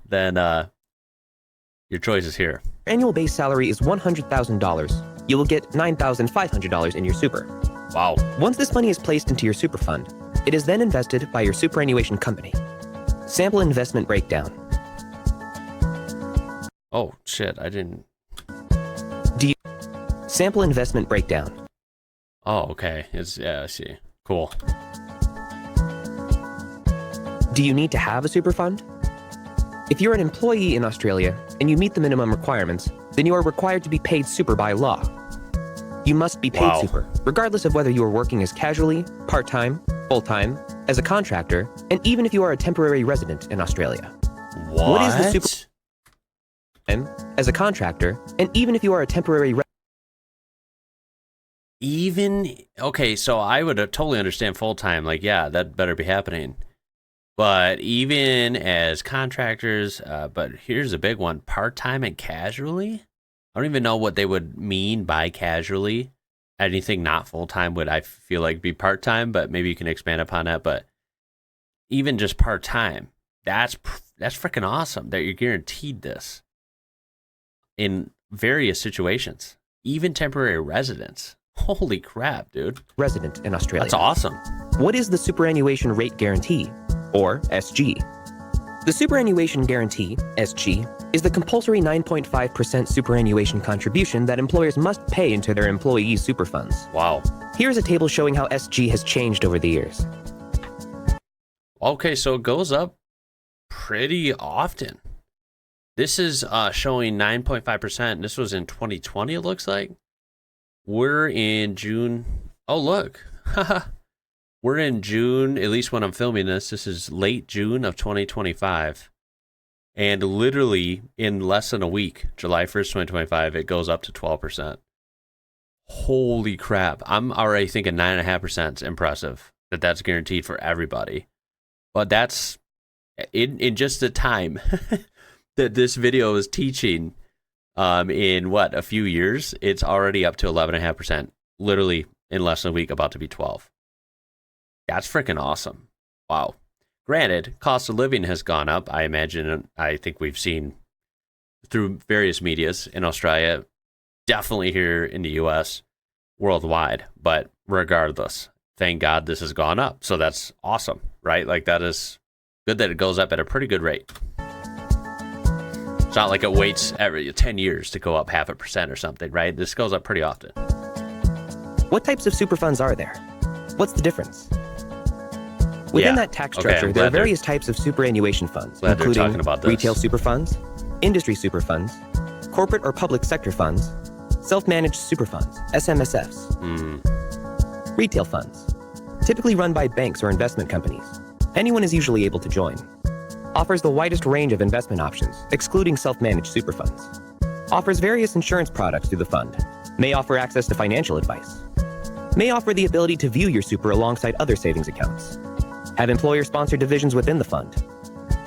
then your choice is here. Annual base salary is $100,000. You will get $9,500 in your super. Wow. Once this money is placed into your super fund, it is then invested by your superannuation company. Sample investment breakdown. Oh, shit. I didn't. Sample investment breakdown. Oh, okay. Yeah, I see. Cool. Do you need to have a super fund? If you're an employee in Australia and you meet the minimum requirements, then you are required to be paid super by law. You must be paid super, regardless of whether you are working as casually, part-time, full-time, as a contractor, and even if you are a temporary resident in Australia. What is the super as a contractor, and even if you are a temporary okay, so I would totally understand full-time, like, yeah, that better be happening. But even as contractors, but here's a big one, part-time and casually? I don't even know what they would mean by casually. Anything not full-time would, I feel like, be part-time, but maybe you can expand upon that. But even just part-time, that's freaking awesome that you're guaranteed this in various situations, even temporary residents. Holy crap, dude. Resident in Australia. That's awesome. What is the superannuation rate guarantee, or SG? The superannuation guarantee, SG, is the compulsory 9.5% superannuation contribution that employers must pay into their employees' super funds. Wow. Here's a table showing how SG has changed over the years. Okay, so it goes up pretty often. This is showing 9.5%. This was in 2020, it looks like. We're in June. Oh, look. We're in June, at least when I'm filming this. This is late June of 2025. And literally in less than a week, July 1st, 2025, it goes up to 12%. Holy crap. I'm already thinking 9.5% is impressive, that's guaranteed for everybody. But that's in just the time that this video is teaching. In what, a few years, it's already up to 11.5%, literally in less than a week, about to be 12. That's freaking awesome. Wow. Granted, cost of living has gone up. I imagine, I think we've seen through various medias in Australia, definitely here in the US, worldwide. But regardless, thank God this has gone up. So that's awesome, right? Like, that is good that it goes up at a pretty good rate. It's not like it waits every 10 years to go up 0.5% or something, right? This goes up pretty often. What types of super funds are there? What's the difference? Within that tax structure, there are various types of superannuation funds, including retail super funds, industry super funds, corporate or public sector funds, self-managed super funds, SMSFs, retail funds, typically run by banks or investment companies. Anyone is usually able to join. Offers the widest range of investment options, excluding self-managed super funds. Offers various insurance products through the fund. May offer access to financial advice. May offer the ability to view your super alongside other savings accounts. Have employer-sponsored divisions within the fund.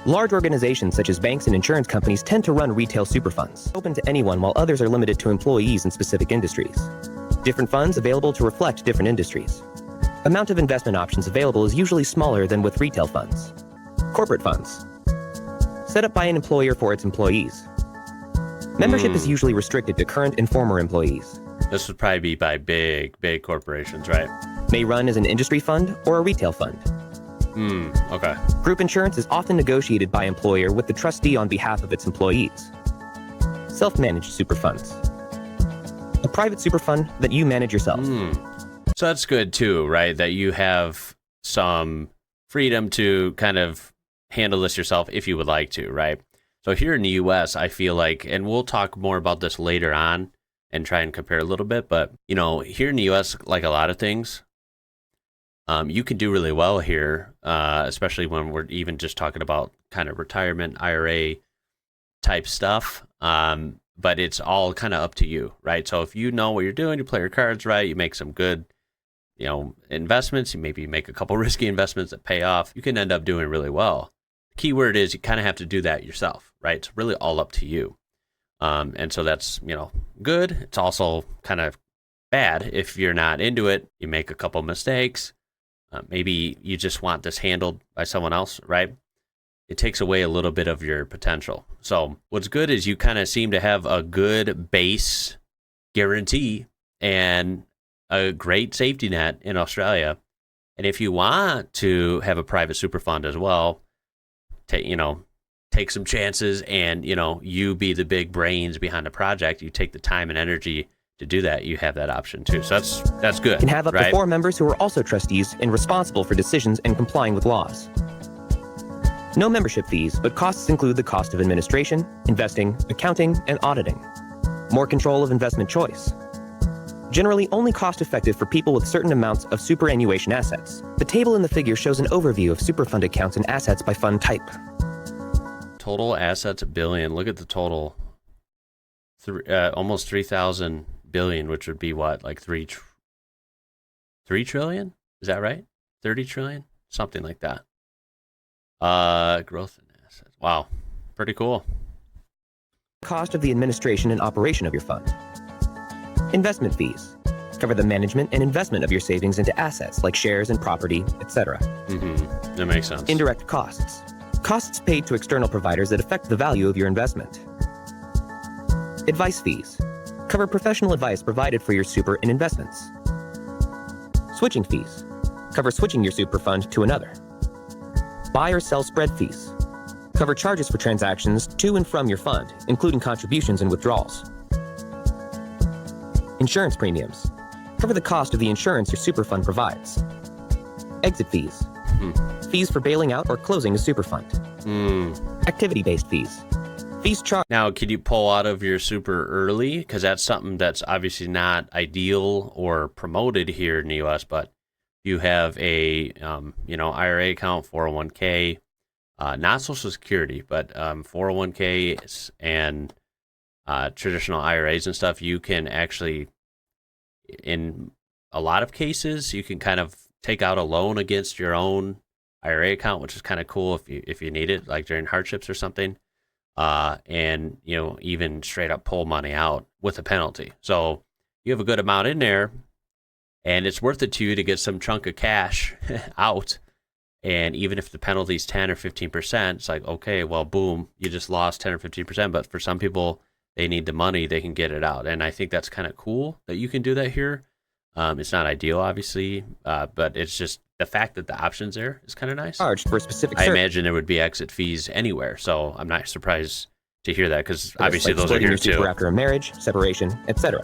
Large organizations such as banks and insurance companies tend to run retail super funds, open to anyone, while others are limited to employees in specific industries. Different funds available to reflect different industries. Amount of investment options available is usually smaller than with retail funds. Corporate funds. Set up by an employer for its employees. Membership is usually restricted to current and former employees. This would probably be by big corporations, right? May run as an industry fund or a retail fund. Okay. Group insurance is often negotiated by employer with the trustee on behalf of its employees. Self-managed super funds. A private super fund that you manage yourself. So that's good too, right? That you have some freedom to kind of handle this yourself if you would like to, right? So here in the US, I feel like, and we'll talk more about this later on and try and compare a little bit, but you know, here in the US, like a lot of things, you can do really well here, especially when we're even just talking about kind of retirement, IRA type stuff. But it's all kind of up to you, right? So if you know what you're doing, you play your cards right, you make some good, you know, investments, you maybe make a couple risky investments that pay off, you can end up doing really well. The key word is you kind of have to do that yourself, right? It's really all up to you. And so that's, you know, good. It's also kind of bad if you're not into it. You make a couple mistakes. Maybe you just want this handled by someone else, right? it takes away a little bit of your potential. So what's good is you kind of seem to have a good base guarantee and a great safety net in Australia. And if you want to have a private super fund as well, take some chances and, you be the big brains behind the project, you take the time and energy to do that, you have that option too. So that's good. Can have up right? to 4 members who are also trustees and responsible for decisions and complying with laws. No membership fees, but costs include the cost of administration, investing, accounting, and auditing. More control of investment choice. Generally only cost-effective for people with certain amounts of superannuation assets. The table in the figure shows an overview of superfund accounts and assets by fund type. Total assets $1 billion. Look at the total. Almost 3,000 billion, which would be what, like 3 trillion? Is that right? 30 trillion? Something like that. Growth in assets. Wow. Pretty cool. Cost of the administration and operation of your fund. Investment fees. Cover the management and investment of your savings into assets like shares and property, etc. That makes sense. Indirect costs. Costs paid to external providers that affect the value of your investment. Advice fees. Cover professional advice provided for your super and investments. Switching fees. Cover switching your super fund to another. Buy or sell spread fees. Cover charges for transactions to and from your fund, including contributions and withdrawals. Insurance premiums. Cover the cost of the insurance your super fund provides. Exit fees. Fees for bailing out or closing a super fund. Activity-based fees. Fees charged. Now, could you pull out of your super early? Because that's something that's obviously not ideal or promoted here in the U.S., but you have a IRA account, 401k, not Social Security, but 401ks and traditional IRAs and stuff. You can actually, in a lot of cases, you can kind of take out a loan against your own IRA account, which is kind of cool if you need it, like during hardships or something. And even straight up pull money out with a penalty. So you have a good amount in there, and it's worth it to you to get some chunk of cash out. And even if the penalty is 10 or 15%, it's like, okay, well, boom, you just lost 10 or 15%. But for some people, they need the money, they can get it out. And I think that's kind of cool that you can do that here. It's not ideal, obviously, but it's just the fact that the option's there is kind of nice. Charged for a specific I imagine there would be exit fees anywhere, so I'm not surprised to hear that, because obviously like those are here too. After a marriage, separation, etc.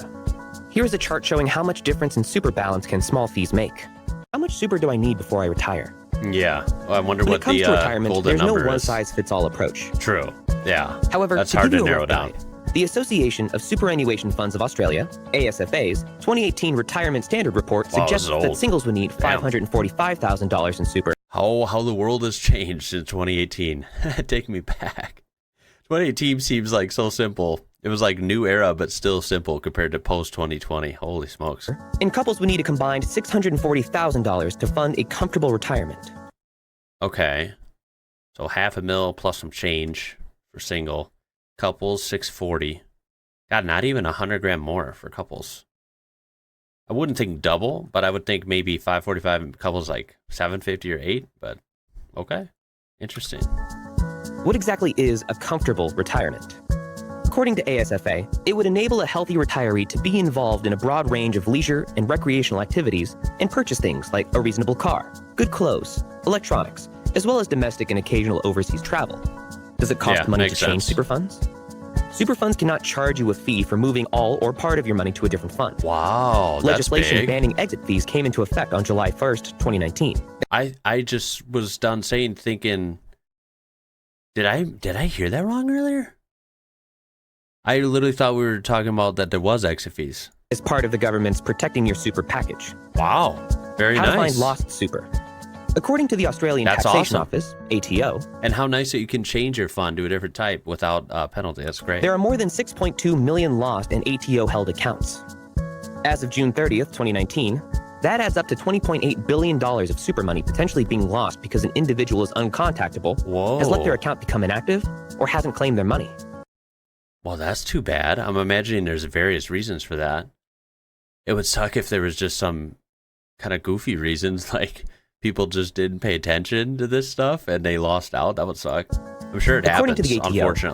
Here is a chart showing how much difference in super balance can small fees make. How much super do I need before I retire? Yeah, well, I wonder when what it comes the to retirement, golden there's no number is. one-size-fits-all approach. True. Yeah. However, that's to hard give to you a narrow rough down. guide, the Association of Superannuation Funds of Australia, ASFA's 2018 Retirement Standard Report suggests that singles would need $545,000 in super. How the world has changed since 2018. Take me back. 2018 seems like so simple. It was like new era, but still simple compared to post 2020. Holy smokes. And couples would need a combined $640,000 to fund a comfortable retirement. Okay. So $500,000 plus some change for single. Couples, 640. God, not even 100 grand more for couples. I wouldn't think double, but I would think maybe 545 and couples like 750 or 8, but okay. Interesting. What exactly is a comfortable retirement? According to ASFA, it would enable a healthy retiree to be involved in a broad range of leisure and recreational activities and purchase things like a reasonable car, good clothes, electronics, as well as domestic and occasional overseas travel. Does it cost money to change super funds? Super funds cannot charge you a fee for moving all or part of your money to a different fund. Wow, legislation that's big. Banning exit fees came into effect on July 1st, 2019. I just was done thinking, did I hear that wrong earlier? I literally thought we were talking about that there was exit fees. As part of the government's Protecting Your Super package. Wow, very nice. How to find lost super. According to the Australian Taxation Office, ATO. And how nice that you can change your fund to a different type without penalty. That's great. There are more than 6.2 million lost and ATO-held accounts. As of June 30th, 2019, that adds up to $20.8 billion of super money potentially being lost because an individual is uncontactable, has let their account become inactive, or hasn't claimed their money. Well, that's too bad. I'm imagining there's various reasons for that. It would suck if there was just some kind of goofy reasons, like people just didn't pay attention to this stuff and they lost out. That would suck. I'm sure it According happens, to the ATO, unfortunately.